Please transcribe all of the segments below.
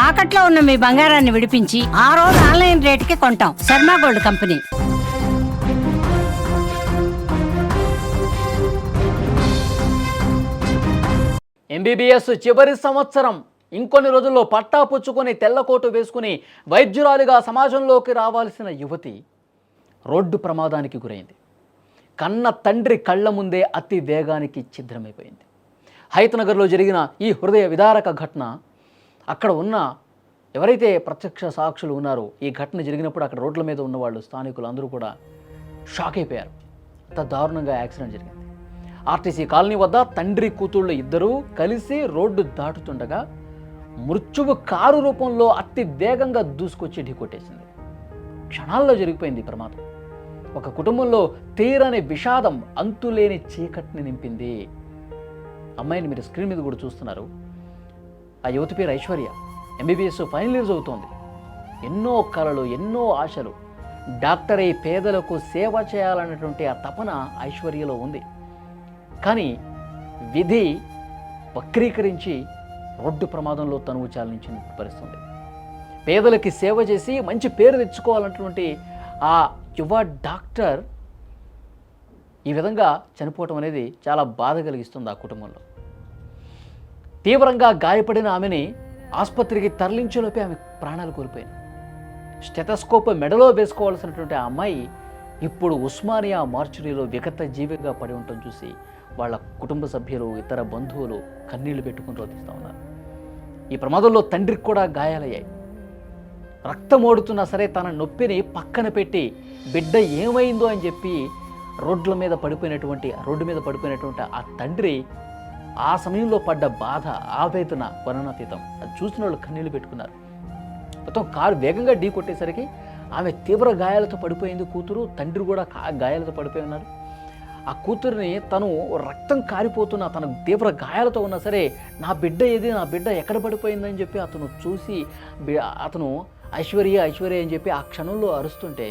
తాకట్లో ఉన్న మీ బంగారాన్ని విడిపించి ఆ రోజు ఆన్లైన్ రేటుకి కొంటాం. Sharma gold company. ఎంబీబీఎస్ చివరి సంవత్సరం. ఇంకొన్ని రోజుల్లో పట్టా పుచ్చుకొని తెల్లకోటు వేసుకుని వైద్యురాలిగా సమాజంలోకి రావాల్సిన యువతి రోడ్డు ప్రమాదానికి గురైంది. కన్న తండ్రి కళ్ళ ముందే అతి వేగానికి ఛిద్రమైపోయింది. హైతనగర్లో జరిగిన ఈ హృదయ విదారక ఘటన, అక్కడ ఉన్న ఎవరైతే ప్రత్యక్ష సాక్షులు ఉన్నారో ఈ ఘటన జరిగినప్పుడు అక్కడ రోడ్ల మీద ఉన్నవాళ్ళు, స్థానికులు అందరూ కూడా షాక్ అయిపోయారు. అంత దారుణంగా యాక్సిడెంట్ జరిగింది. ఆర్టీసీ కాలనీ వద్ద తండ్రి కూతుళ్ళు ఇద్దరూ కలిసి రోడ్డు దాటుతుండగా మృత్యువు కారు రూపంలో అతి వేగంగా దూసుకొచ్చి ఢీకొట్టేసింది. క్షణాల్లో జరిగిపోయింది ప్రమాదం. ఒక కుటుంబంలో తీరని విషాదం, అంతులేని చీకటిని నింపింది. అమ్మాయిని మీరు స్క్రీన్ మీద కూడా చూస్తున్నారు. ఆ యువతి పేరు ఐశ్వర్య. ఎంబీబీఎస్ ఫైనల్ ఇయర్ చదువుతోంది. ఎన్నో కలలు, ఎన్నో ఆశలు. డాక్టర్ అయి పేదలకు సేవ చేయాలన్నటువంటి ఆ తపన ఐశ్వర్యలో ఉంది. కానీ విధి వక్రీకరించి రోడ్డు ప్రమాదంలో తనువు చాలించిన పరిస్థితుంది. పేదలకి సేవ చేసి మంచి పేరు తెచ్చుకోవాలన్నటువంటి ఆ యువ డాక్టర్ ఈ విధంగా చనిపోవటం అనేది చాలా బాధ కలిగిస్తుంది ఆ కుటుంబంలో. తీవ్రంగా గాయపడిన ఆమెని ఆసుపత్రికి తరలించేలోపే ఆమె ప్రాణాలు కోల్పోయింది. స్టెథోస్కోప్ మెడలో వేసుకోవాల్సినటువంటి ఆ అమ్మాయి ఇప్పుడు ఉస్మానియా మార్చురీలో విగత జీవిగా పడి ఉండటం చూసి వాళ్ళ కుటుంబ సభ్యులు, ఇతర బంధువులు కన్నీళ్లు పెట్టుకుని రోధిస్తూ ఉన్నారు. ఈ ప్రమాదంలో తండ్రికి కూడా గాయాలయ్యాయి. రక్తం ఓడుతున్నా సరే తన నొప్పిని పక్కన పెట్టి బిడ్డ ఏమైందో అని చెప్పి రోడ్డు మీద పడిపోయినటువంటి ఆ తండ్రి ఆ సమయంలో పడ్డ బాధ, ఆవేదన వర్ణనాతీతం. అది చూసిన వాళ్ళు కన్నీళ్లు పెట్టుకున్నారు. మొత్తం కారు వేగంగా ఢీ కొట్టేసరికి ఆమె తీవ్ర గాయాలతో పడిపోయింది కూతురు. తండ్రి కూడా గాయాలతో పడిపోయి ఉన్నారు. ఆ కూతురిని తను రక్తం కారిపోతున్న, తన తీవ్ర గాయాలతో ఉన్నా సరే నా బిడ్డ ఏది, నా బిడ్డ ఎక్కడ పడిపోయిందని చెప్పి అతను చూసి అతను ఐశ్వర్య అని చెప్పి ఆ క్షణంలో అరుస్తుంటే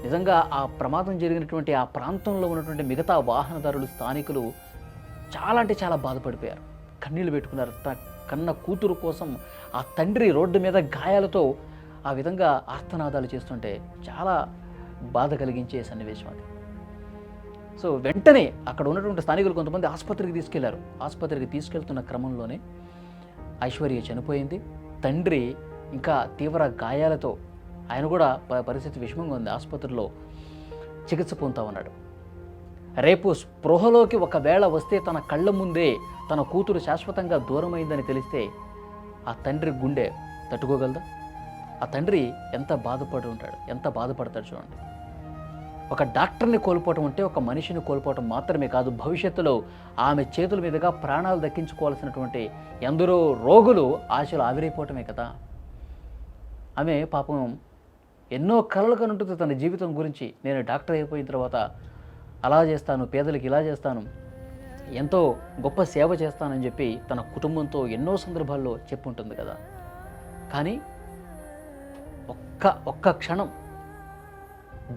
నిజంగా ఆ ప్రమాదం జరిగినటువంటి ఆ ప్రాంతంలో ఉన్నటువంటి మిగతా వాహనదారులు, స్థానికులు చాలా అంటే చాలా బాధపడిపోయారు. కన్నీళ్లు పెట్టుకున్నారు. కన్న కూతురు కోసం ఆ తండ్రి రోడ్డు మీద గాయాలతో ఆ విధంగా ఆర్తనాదాలు చేస్తుంటే చాలా బాధ కలిగించే సన్నివేశం అది. సో వెంటనే అక్కడ ఉన్నటువంటి స్థానికులు కొంతమంది ఆసుపత్రికి తీసుకెళ్లారు. ఆసుపత్రికి తీసుకెళ్తున్న క్రమంలోనే ఐశ్వర్య చనిపోయింది. తండ్రి ఇంకా తీవ్ర గాయాలతో, ఆయన కూడా పరిస్థితి విషమంగా ఉంది, ఆసుపత్రిలో చికిత్స పొందుతూ ఉన్నాడు. రేపు స్పృహలోకి ఒకవేళ వస్తే తన కళ్ళ ముందే తన కూతురు శాశ్వతంగా దూరమైందని తెలిస్తే ఆ తండ్రి గుండె తట్టుకోగలదా? ఆ తండ్రి ఎంత బాధపడతాడు చూడండి. ఒక డాక్టర్ని కోల్పోవటం అంటే ఒక మనిషిని కోల్పోవటం మాత్రమే కాదు, భవిష్యత్తులో ఆమె చేతుల మీదుగా ప్రాణాలు దక్కించుకోవాల్సినటువంటి ఎందరో రోగులు ఆశలు ఆవిరైపోవటమే కదా. ఆమె పాపం ఎన్నో కలలు కనుంటుంది తన జీవితం గురించి. నేను డాక్టర్ అయిపోయిన తర్వాత అలా చేస్తాను, పేదలకు ఇలా చేస్తాను, ఎంతో గొప్ప సేవ చేస్తానని చెప్పి తన కుటుంబంతో ఎన్నో సందర్భాల్లో చెప్పుంటుంది కదా. కానీ ఒక్క క్షణం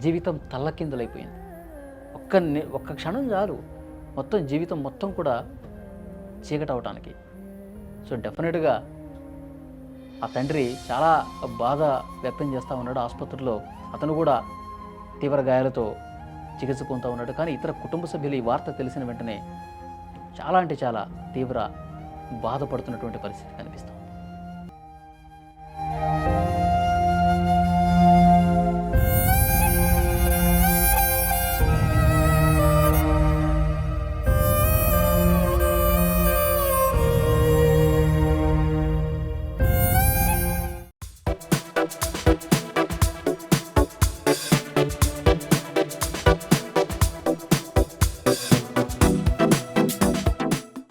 జీవితం తల్లకిందులైపోయింది. ఒక్క క్షణం చాలు మొత్తం జీవితం మొత్తం కూడా చీకటవటానికి. సో డెఫినెట్గా ఆ తండ్రి చాలా బాధ వ్యక్తం చేస్తూ ఉన్నాడు. ఆసుపత్రిలో అతను కూడా తీవ్ర గాయాలతో చికిత్స పొందుతూ ఉన్నాడు. కానీ ఇతర కుటుంబ సభ్యులు ఈ వార్త తెలిసిన వెంటనే చాలా అంటే చాలా తీవ్ర బాధపడుతున్నటువంటి పరిస్థితి కనిపిస్తుంది.